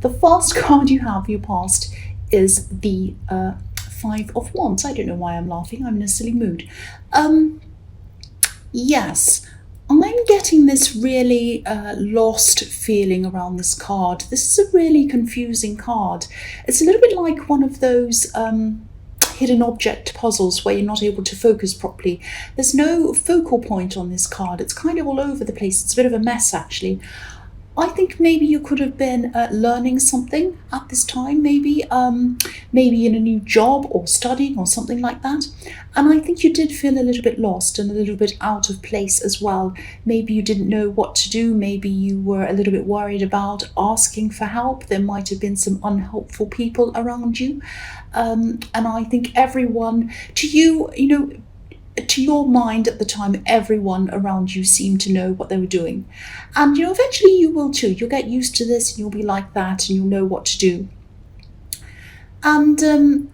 The first card you have for your past is the Five of Wands. I don't know why I'm laughing. I'm in a silly mood. Yes, I'm getting this really lost feeling around this card. This is a really confusing card. It's a little bit like one of those hidden object puzzles where you're not able to focus properly. There's no focal point on this card. It's kind of all over the place. It's a bit of a mess, actually. I think maybe you could have been learning something at this time, maybe in a new job or studying or something like that. And I think you did feel a little bit lost and a little bit out of place as well. Maybe you didn't know what to do. Maybe you were a little bit worried about asking for help. There might have been some unhelpful people around you. And I think everyone, to your mind at the time, everyone around you seemed to know what they were doing. And eventually you will too. You'll get used to this and you'll be like that and you'll know what to do. And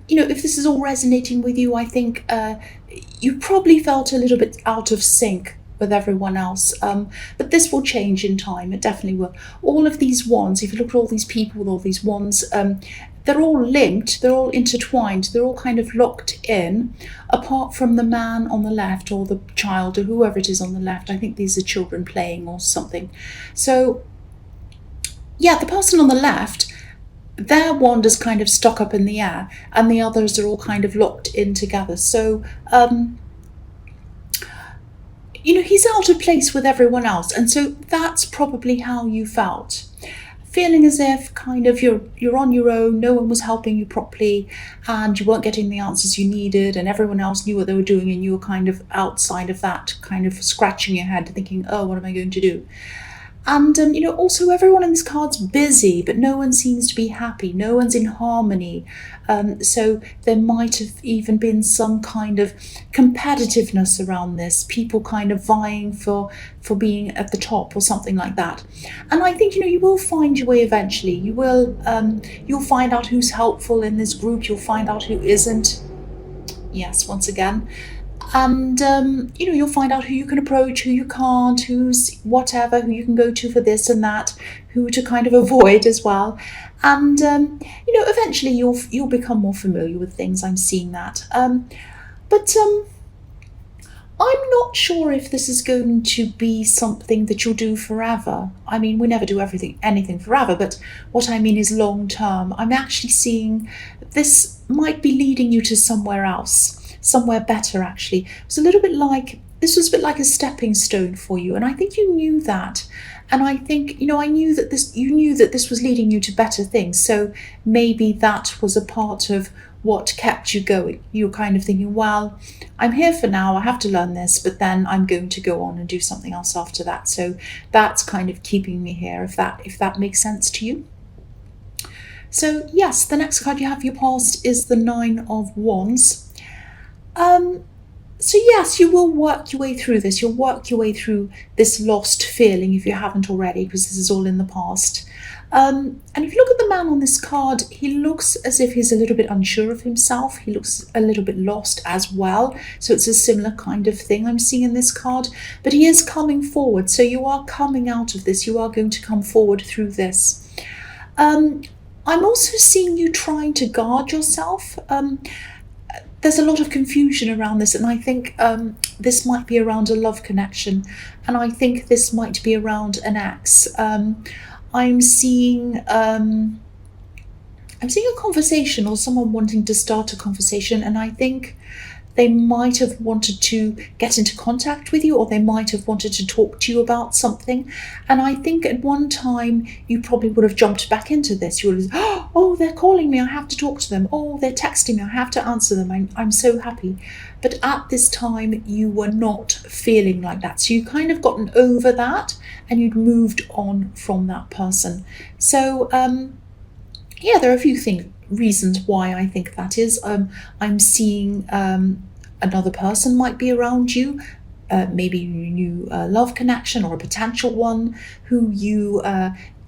if this is all resonating with you, I think you probably felt a little bit out of sync with everyone else, but this will change in time. It definitely will. All of these wands, if you look at all these people with all these wands, they're all linked, they're all intertwined, they're all kind of locked in, apart from the man on the left or the child or whoever it is on the left. I think these are children playing or something. So yeah, the person on the left, their wand is kind of stuck up in the air and the others are all kind of locked in together. So he's out of place with everyone else, and so that's probably how you felt, feeling as if kind of you're on your own, no one was helping you properly, and you weren't getting the answers you needed, and everyone else knew what they were doing, and you were kind of outside of that, kind of scratching your head thinking, oh, what am I going to do? And also everyone in this card's busy, but no one seems to be happy, no one's in harmony. So there might have even been some kind of competitiveness around this, people kind of vying for being at the top or something like that. And I think you will find your way eventually. You'll find out who's helpful in this group, you'll find out who isn't. Yes, once again. And you'll find out who you can approach, who you can't, who's whatever, who you can go to for this and that, who to kind of avoid as well. And eventually you'll become more familiar with things. I'm seeing that. But I'm not sure if this is going to be something that you'll do forever. I mean, we never do anything forever, but what I mean is long term. I'm actually seeing this might be leading you to somewhere else. Somewhere better, actually. This was a bit like a stepping stone for you, and I think you knew that. And I think you knew that this was leading you to better things. So maybe that was a part of what kept you going. You were kind of thinking, well, I'm here for now, I have to learn this, but then I'm going to go on and do something else after that. So that's kind of keeping me here, if that makes sense to you. So yes, the next card you have for your past is the Nine of Wands. So yes, you will work your way through this. You'll work your way through this lost feeling if you haven't already, because this is all in the past. And if you look at the man on this card, he looks as if he's a little bit unsure of himself. He looks a little bit lost as well. So it's a similar kind of thing I'm seeing in this card. But he is coming forward. So you are coming out of this. You are going to come forward through this. I'm also seeing you trying to guard yourself. There's a lot of confusion around this, and I think this might be around a love connection, and I think this might be around an ex. I'm seeing a conversation, or someone wanting to start a conversation, and I think they might have wanted to get into contact with you, or they might have wanted to talk to you about something. And I think at one time you probably would have jumped back into this. You would have, oh, they're calling me, I have to talk to them. Oh, they're texting me, I have to answer them. I'm so happy. But at this time you were not feeling like that. So you kind of gotten over that and you'd moved on from that person. So there are a few reasons why I think that is. I'm seeing another person might be around you, maybe you knew a love connection or a potential one who you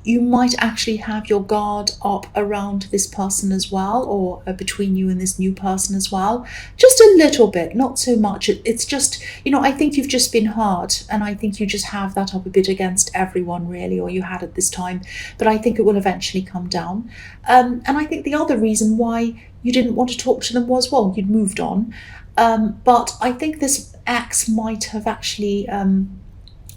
you might actually have your guard up around this person as well, or between you and this new person as well. Just a little bit, not so much. It's just, I think you've just been hurt, and I think you just have that up a bit against everyone, really, or you had at this time. But I think it will eventually come down. And I think the other reason why you didn't want to talk to them was, well, you'd moved on. But I think this ex might have actually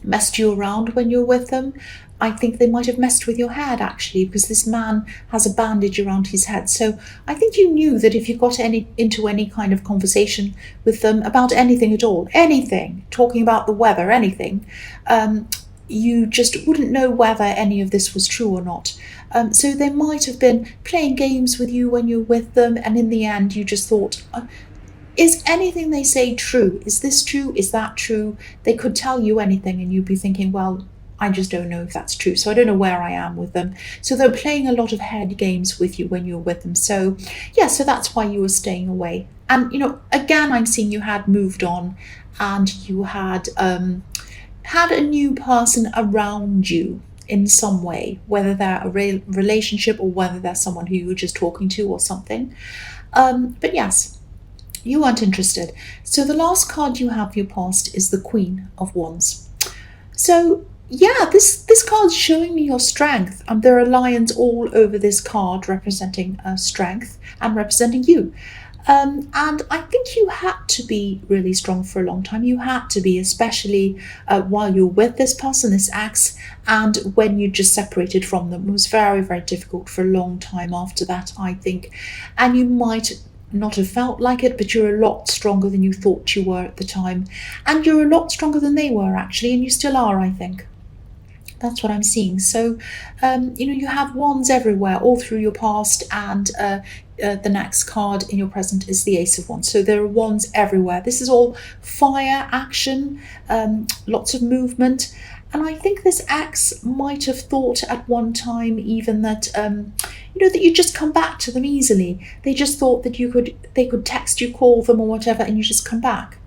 messed you around when you're with them. I think they might have messed with your head, actually, because this man has a bandage around his head. So I think you knew that if you got into any kind of conversation with them about anything at all, anything, talking about the weather, anything, you just wouldn't know whether any of this was true or not. So they might have been playing games with you when you're with them, and in the end you just thought, is anything they say true? Is this true? Is that true? They could tell you anything and you'd be thinking, well, I just don't know if that's true. So I don't know where I am with them. So they're playing a lot of head games with you when you're with them. So yeah, so that's why you were staying away. And, again, I'm seeing you had moved on and you had had a new person around you in some way, whether they're a relationship or whether they're someone who you were just talking to or something. But yes, you weren't interested. So the last card you have for your past is the Queen of Wands. So yeah, this card's showing me your strength. There are lions all over this card representing strength and representing you. And I think you had to be really strong for a long time. You had to be, especially while you're with this person, this ex, and when you just separated from them. It was very, very difficult for a long time after that, I think. And you might not have felt like it, but you're a lot stronger than you thought you were at the time. And you're a lot stronger than they were, actually, and you still are, I think. That's what I'm seeing. So, you have wands everywhere, all through your past, and the next card in your present is the Ace of Wands. So there are wands everywhere. This is all fire, action, lots of movement. And I think this ex might have thought at one time even that, that you just come back to them easily. They just thought that they could text you, call them or whatever, and you just come back.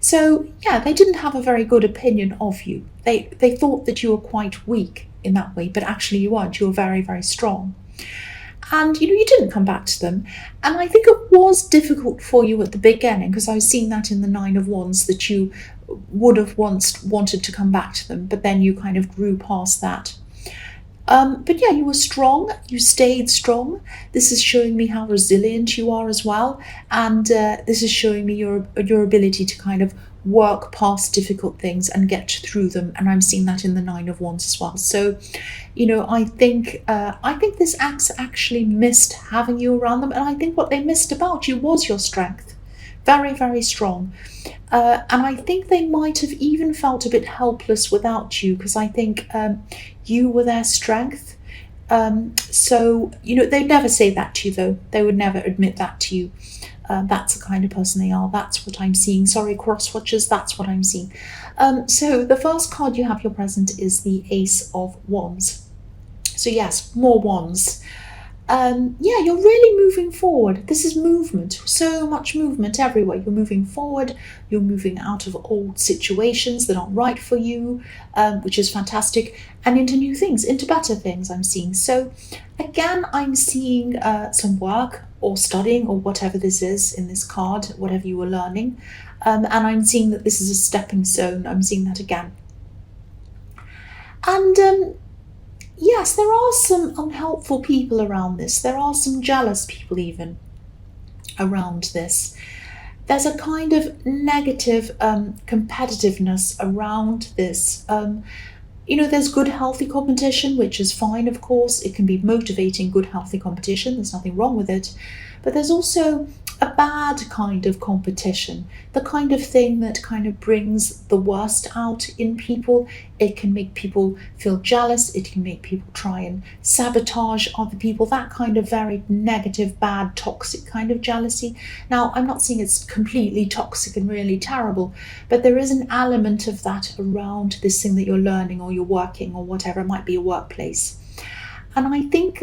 So yeah, they didn't have a very good opinion of you. They thought that you were quite weak in that way, but actually you weren't. You were very, very strong. And you didn't come back to them. And I think it was difficult for you at the beginning, because I was seeing that in the Nine of Wands, that you would have once wanted to come back to them, but then you kind of grew past that. But yeah, you were strong, you stayed strong. This is showing me how resilient you are as well. And this is showing me your ability to kind of work past difficult things and get through them. And I'm seeing that in the Nine of Wands as well. So, I think this ex actually missed having you around them. And I think what they missed about you was your strength. Very, very strong. And I think they might have even felt a bit helpless without you, because I think you were their strength. So, they'd never say that to you, though. They would never admit that to you. That's the kind of person they are. That's what I'm seeing. Sorry, cross-watchers, that's what I'm seeing. So the first card you have your present is the Ace of Wands. So yes, more wands. Yeah, you're really moving forward. This is movement, so much movement everywhere. You're moving forward, you're moving out of old situations that aren't right for you, which is fantastic, and into new things, into better things I'm seeing. So again, I'm seeing some work or studying or whatever this is in this card, whatever you were learning, and I'm seeing that this is a stepping stone. I'm seeing that again. And yes, there are some unhelpful people around this. There are some jealous people even around this. There's a kind of negative competitiveness around this. There's good, healthy competition, which is fine, of course. It can be motivating, good, healthy competition. There's nothing wrong with it. But there's also a bad kind of competition, the kind of thing that kind of brings the worst out in people. It can make people feel jealous. It can make people try and sabotage other people, that kind of very negative, bad, toxic kind of jealousy. Now, I'm not saying it's completely toxic and really terrible, but there is an element of that around this thing that you're learning or you're working or whatever. It might be a workplace. And I think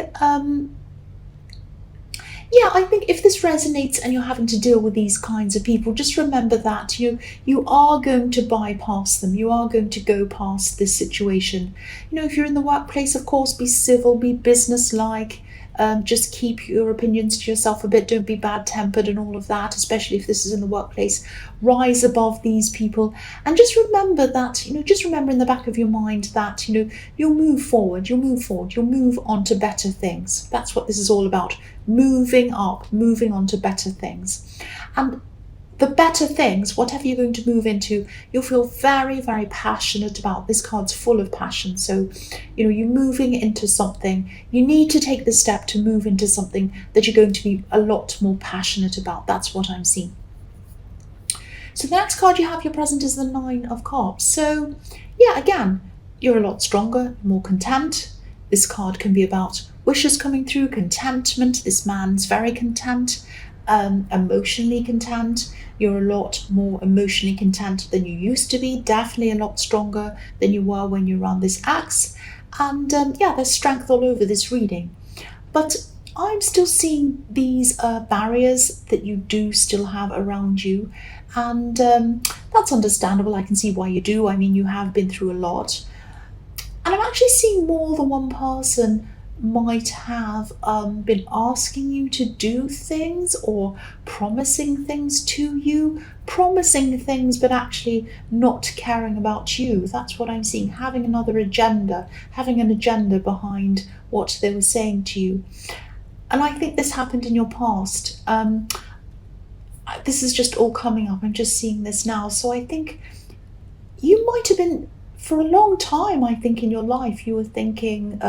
Yeah, I think if this resonates and you're having to deal with these kinds of people, just remember that you are going to bypass them. You are going to go past this situation. If you're in the workplace, of course, be civil, be businesslike. Just keep your opinions to yourself a bit. Don't be bad-tempered and all of that, especially if this is in the workplace. Rise above these people, and just remember that, just remember in the back of your mind that, you'll move forward, you'll move on to better things. That's what this is all about. Moving up, moving on to better things. And the better things, whatever you're going to move into, you'll feel very, very passionate about. This card's full of passion. So, you're moving into something. You need to take the step to move into something that you're going to be a lot more passionate about. That's what I'm seeing. So the next card you have your present is the Nine of Cups. So, yeah, again, you're a lot stronger, more content. This card can be about wishes coming through, contentment. This man's very content. Emotionally content. You're a lot more emotionally content than you used to be, definitely a lot stronger than you were when you're around this axe. And there's strength all over this reading. But I'm still seeing these barriers that you do still have around you. And that's understandable. I can see why you do. I mean, you have been through a lot. And I'm actually seeing more than one person might have been asking you to do things or promising things to you, promising things but actually not caring about you. That's what I'm seeing, having another agenda, having an agenda behind what they were saying to you. And I think this happened in your past. This is just all coming up. I'm just seeing this now. So I think you might have been, for a long time, I think, in your life, you were thinking,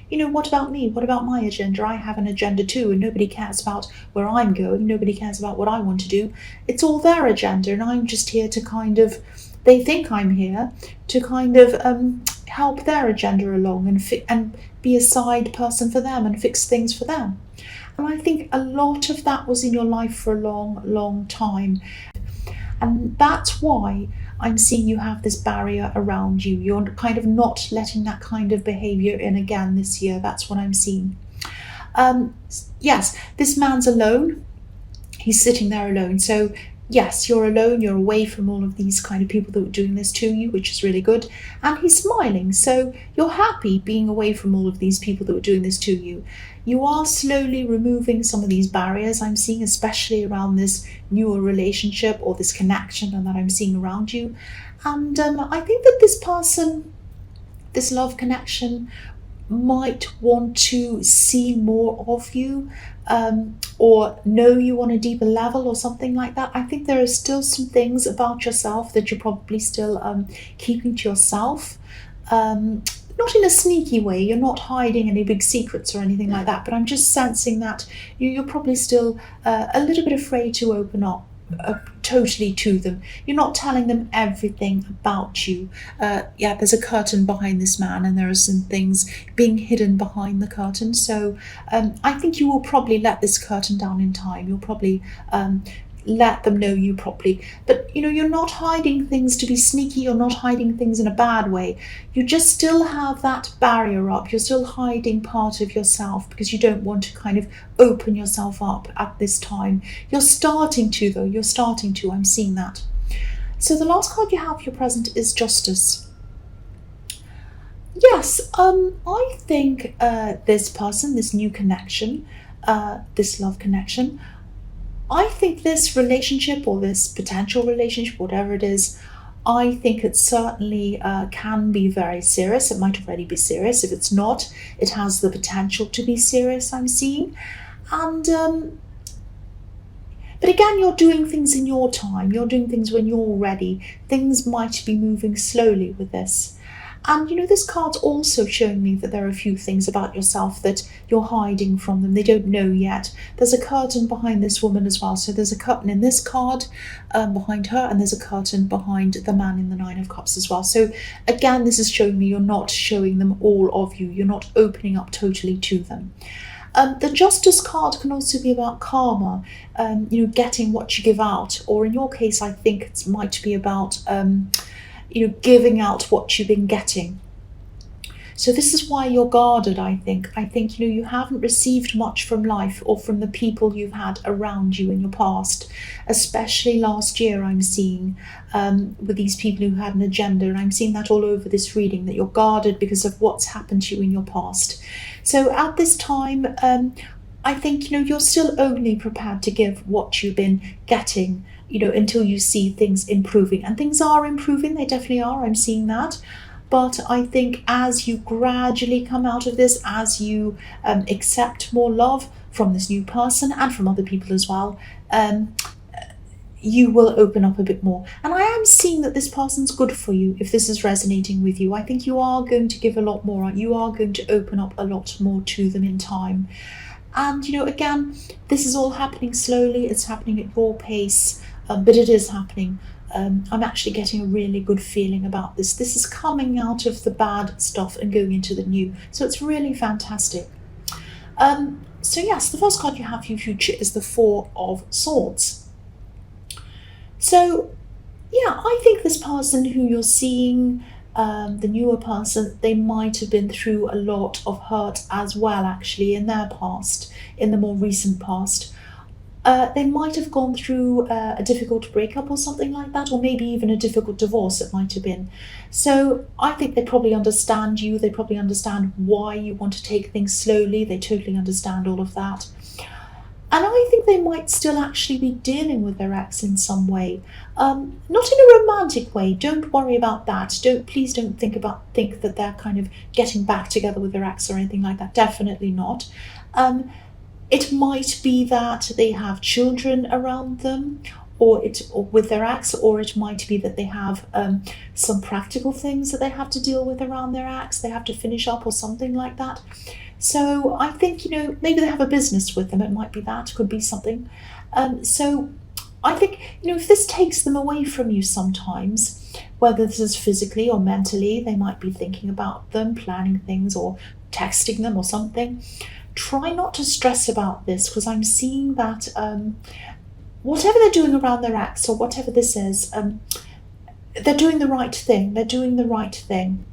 what about me? What about my agenda? I have an agenda too, and nobody cares about where I'm going. Nobody cares about what I want to do. It's all their agenda, and I'm just here to they think I'm here to help their agenda along and be a side person for them and fix things for them. And I think a lot of that was in your life for a long, long time. And that's why I'm seeing you have this barrier around you. You're kind of not letting that kind of behavior in again this year. That's what I'm seeing. Yes, this man's alone. He's sitting there alone. So yes, you're alone. You're away from all of these kind of people that were doing this to you, which is really good. And he's smiling. So you're happy being away from all of these people that were doing this to you. You are slowly removing some of these barriers I'm seeing, especially around this newer relationship or this connection that I'm seeing around you. And I think that this person, this love connection, might want to see more of you or know you on a deeper level or something like that. I think there are still some things about yourself that you're probably still keeping to yourself. Not in a sneaky way, you're not hiding any big secrets or anything like that, but I'm just sensing that you're probably still a little bit afraid to open up totally to them. You're not telling them everything about you. There's a curtain behind this man, and there are some things being hidden behind the curtain. So I think you will probably let this curtain down in time. You'll probably let them know you properly. But you're not hiding things to be sneaky. You're not hiding things in a bad way. You just still have that barrier up. You're still hiding part of yourself because you don't want to kind of open yourself up at this time. You're starting to, though. You're starting to. I'm seeing that. So the last card you have for your present is Justice. Yes, I think this person, this new connection, this love connection, I think this relationship or this potential relationship, whatever it is, I think it certainly can be very serious. It might already be serious. If it's not, it has the potential to be serious, I'm seeing. And but again, you're doing things in your time. You're doing things when you're ready. Things might be moving slowly with this. And this card's also showing me that there are a few things about yourself that you're hiding from them. They don't know yet. There's a curtain behind this woman as well. So there's a curtain in this card behind her, and there's a curtain behind the man in the Nine of Cups as well. So again, this is showing me you're not showing them all of you. You're not opening up totally to them. The Justice card can also be about karma, getting what you give out. Or in your case, I think it might be about giving out what you've been getting. So this is why you're guarded, I think. I think, you haven't received much from life or from the people you've had around you in your past, especially last year. I'm seeing with these people who had an agenda, and I'm seeing that all over this reading, that you're guarded because of what's happened to you in your past. So at this time, I think, you're still only prepared to give what you've been getting, until you see things improving. And things are improving, they definitely are, I'm seeing that. But I think as you gradually come out of this, as you accept more love from this new person and from other people as well, you will open up a bit more. And I am seeing that this person's good for you. If this is resonating with you, I think you are going to give a lot more. You are going to open up a lot more to them in time. And, again, this is all happening slowly. It's happening at your pace, but it is happening. I'm actually getting a really good feeling about this. This is coming out of the bad stuff and going into the new. So it's really fantastic. So yes, the first card you have for your future is the Four of Swords. So, yeah, I think this person who you're seeing, the newer person, they might have been through a lot of hurt as well, actually, in their past, in the more recent past. They might have gone through a difficult breakup or something like that, or maybe even a difficult divorce it might have been. So I think they probably understand you. They probably understand why you want to take things slowly. They totally understand all of that. And I think they might still actually be dealing with their ex in some way. Not in a romantic way. Don't worry about that. Please don't think that they're kind of getting back together with their ex or anything like that. Definitely not. It might be that they have children around them, or with their ex, or it might be that they have some practical things that they have to deal with around their ex. They have to finish up or something like that. So I think, maybe they have a business with them. It might be that, could be something. So I think, if this takes them away from you sometimes, whether this is physically or mentally, they might be thinking about them, planning things, or texting them or something. Try not to stress about this, because I'm seeing that whatever they're doing around their ex or whatever this is, they're doing the right thing. They're doing the right thing.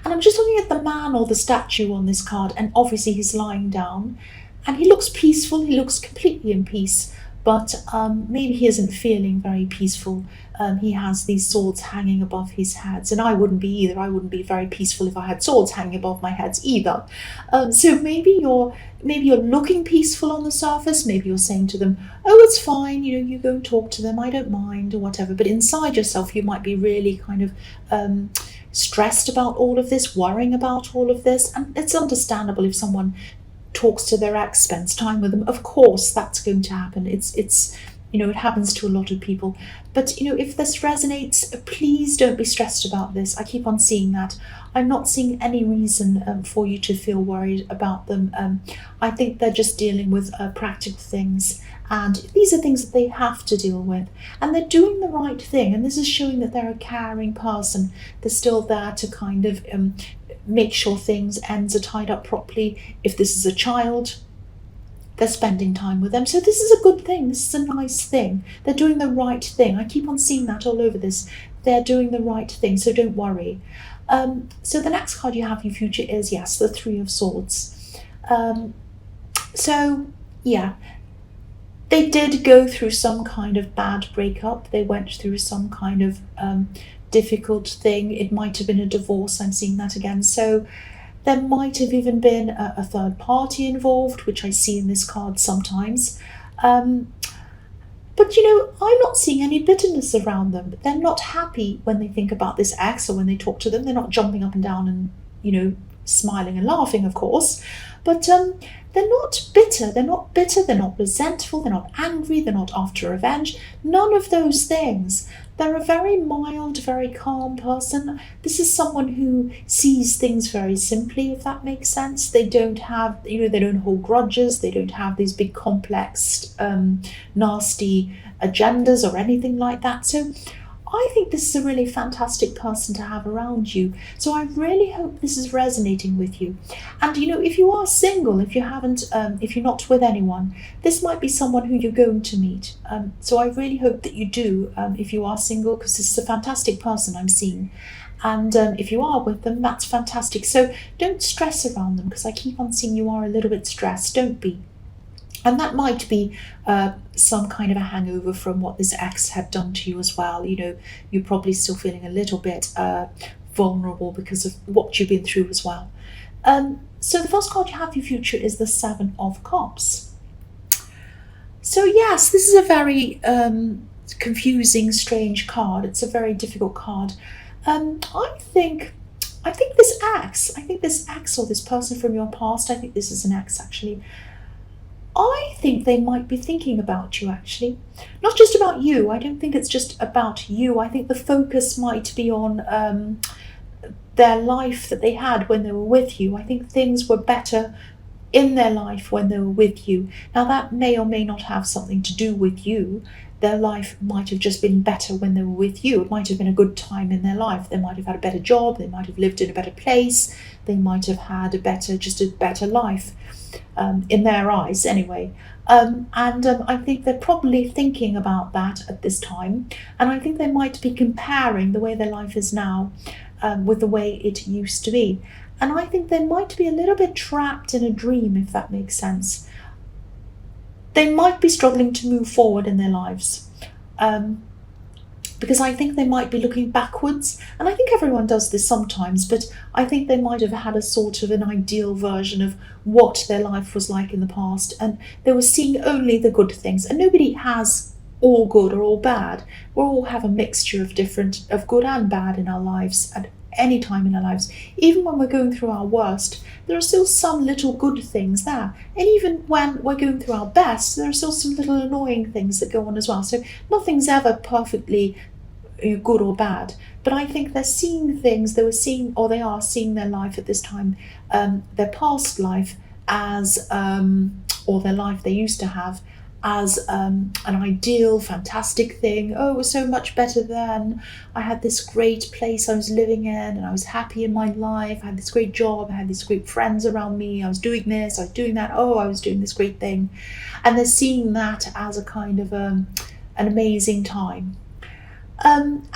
And I'm just looking at the man or the statue on this card, and obviously he's lying down and he looks peaceful. He looks completely in peace, but maybe he isn't feeling very peaceful. He has these swords hanging above his heads, and I wouldn't be either. I wouldn't be very peaceful if I had swords hanging above my heads either. So maybe you're looking peaceful on the surface. Maybe you're saying to them, "Oh, it's fine. You go and talk to them. I don't mind," or whatever. But inside yourself, you might be really kind of stressed about all of this, worrying about all of this. And it's understandable if someone talks to their ex, spends time with them. Of course, that's going to happen. It's it happens to a lot of people. But, if this resonates, please don't be stressed about this. I keep on seeing that. I'm not seeing any reason for you to feel worried about them. I think they're just dealing with practical things. And these are things that they have to deal with. And they're doing the right thing. And this is showing that they're a caring person. They're still there to kind of make sure ends are tied up properly. If this is a child, they're spending time with them. So this is a good thing. This is a nice thing. They're doing the right thing. I keep on seeing that all over this. They're doing the right thing, so don't worry. So the next card you have in your future is, yes, the Three of Swords. So, yeah, they did go through some kind of bad breakup. They went through some kind of difficult thing. It might have been a divorce. I'm seeing that again. So there might have even been a third party involved, which I see in this card sometimes. But, I'm not seeing any bitterness around them. They're not happy when they think about this ex or when they talk to them. They're not jumping up and down and, smiling and laughing, of course. But they're not bitter. They're not bitter. They're not resentful. They're not angry. They're not after revenge. None of those things. They're a very mild, very calm person. This is someone who sees things very simply, if that makes sense. They don't have, they don't hold grudges. They don't have these big, complex, nasty agendas or anything like that. So I think this is a really fantastic person to have around you. So I really hope this is resonating with you. And, if you are single, if you're not with anyone, this might be someone who you're going to meet. So I really hope that you do, if you are single, because this is a fantastic person I'm seeing. And if you are with them, that's fantastic. So don't stress around them, because I keep on seeing you are a little bit stressed. Don't be. And that might be some kind of a hangover from what this ex had done to you as well. You're probably still feeling a little bit vulnerable because of what you've been through as well. So the first card you have for your future is the Seven of Cups. So yes, this is a very confusing, strange card. It's a very difficult card. I think this ex or this person from your past, I think this is an ex actually, I think they might be thinking about you actually. Not just about you, I don't think it's just about you. I think the focus might be on their life that they had when they were with you. I think things were better in their life when they were with you. Now that may or may not have something to do with you. Their life might have just been better when they were with you. It might have been a good time in their life. They might have had a better job. They might have lived in a better place. They might have had a better life, in their eyes anyway. I think they're probably thinking about that at this time. And I think they might be comparing the way their life is now with the way it used to be. And I think they might be a little bit trapped in a dream, if that makes sense. They might be struggling to move forward in their lives, because I think they might be looking backwards. And I think everyone does this sometimes, but I think they might have had a sort of an ideal version of what their life was like in the past, and they were seeing only the good things. And nobody has all good or all bad. We all have a mixture of good and bad in our lives at any time in our lives. Even when we're going through our worst, there are still some little good things there. And even when we're going through our best, there are still some little annoying things that go on as well. So nothing's ever perfectly good or bad. But I think they're seeing things, they are seeing their life at this time, their past life as, or their life they used to have, as an ideal, fantastic thing. Oh, it was so much better then. I had this great place I was living in, and I was happy in my life. I had this great job. I had these great friends around me. I was doing this, I was doing that. Oh, I was doing this great thing. And they're seeing that as a kind of an amazing time. And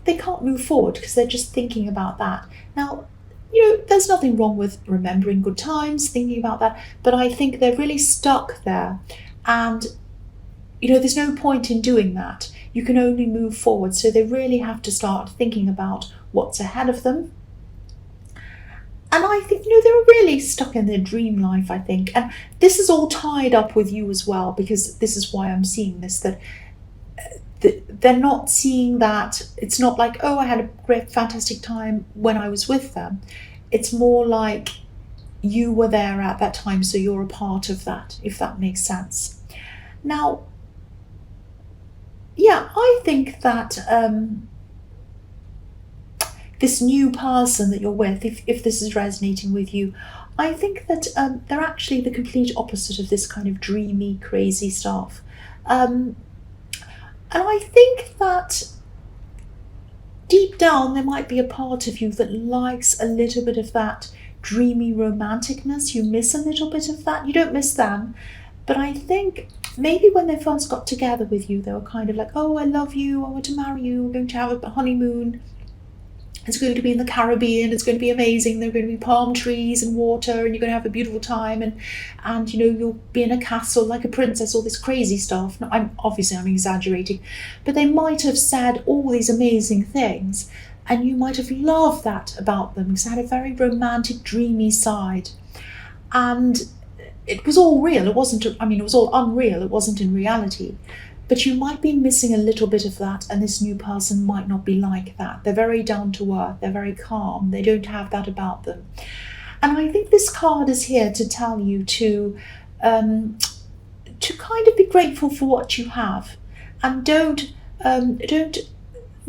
they can't move forward because they're just thinking about that. Now, there's nothing wrong with remembering good times, thinking about that, but I think they're really stuck there. And, there's no point in doing that. You can only move forward. So they really have to start thinking about what's ahead of them. And I think, they're really stuck in their dream life, I think. And this is all tied up with you as well, because this is why I'm seeing this, that they're not seeing that. It's not like, oh, I had a great, fantastic time when I was with them. It's more like you were there at that time, so you're a part of that, if that makes sense. Now, yeah, I think that this new person that you're with, if this is resonating with you, I think that they're actually the complete opposite of this kind of dreamy, crazy stuff. And I think that deep down there might be a part of you that likes a little bit of that dreamy romanticness. You miss a little bit of that. You don't miss them. But I think maybe when they first got together with you, they were kind of like, oh, I love you, I want to marry you, we're going to have a honeymoon. It's going to be in the Caribbean, it's going to be amazing, there are going to be palm trees and water, and you're going to have a beautiful time, and you'll be in a castle like a princess, all this crazy stuff. Now, I'm exaggerating, but they might have said all these amazing things, and you might have loved that about them, because it had a very romantic, dreamy side. And it was all real. It was all unreal. It wasn't in reality. But you might be missing a little bit of that, and this new person might not be like that. They're very down to earth. They're very calm. They don't have that about them. And I think this card is here to tell you to kind of be grateful for what you have, and don't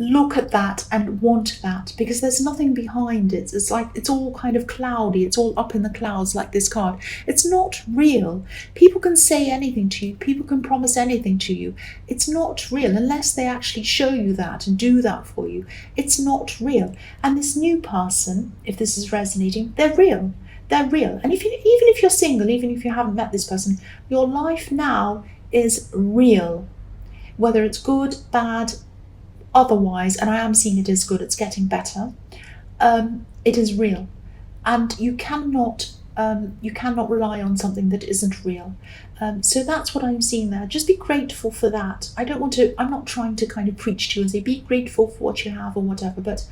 look at that and want that, because there's nothing behind it. It's like it's all kind of cloudy, it's all up in the clouds, like this card. It's not real. People can say anything to you, people can promise anything to you. It's not real unless they actually show you that and do that for you. It's not real. And this new person, if this is resonating, they're real. They're real. And even if you're single, even if you haven't met this person, your life now is real. Whether it's good, bad, otherwise, and I am seeing it as good, it's getting better. it is real, and you cannot rely on something that isn't real. So that's what I'm seeing there. Just be grateful for that. I'm not trying to kind of preach to you and say be grateful for what you have or whatever, but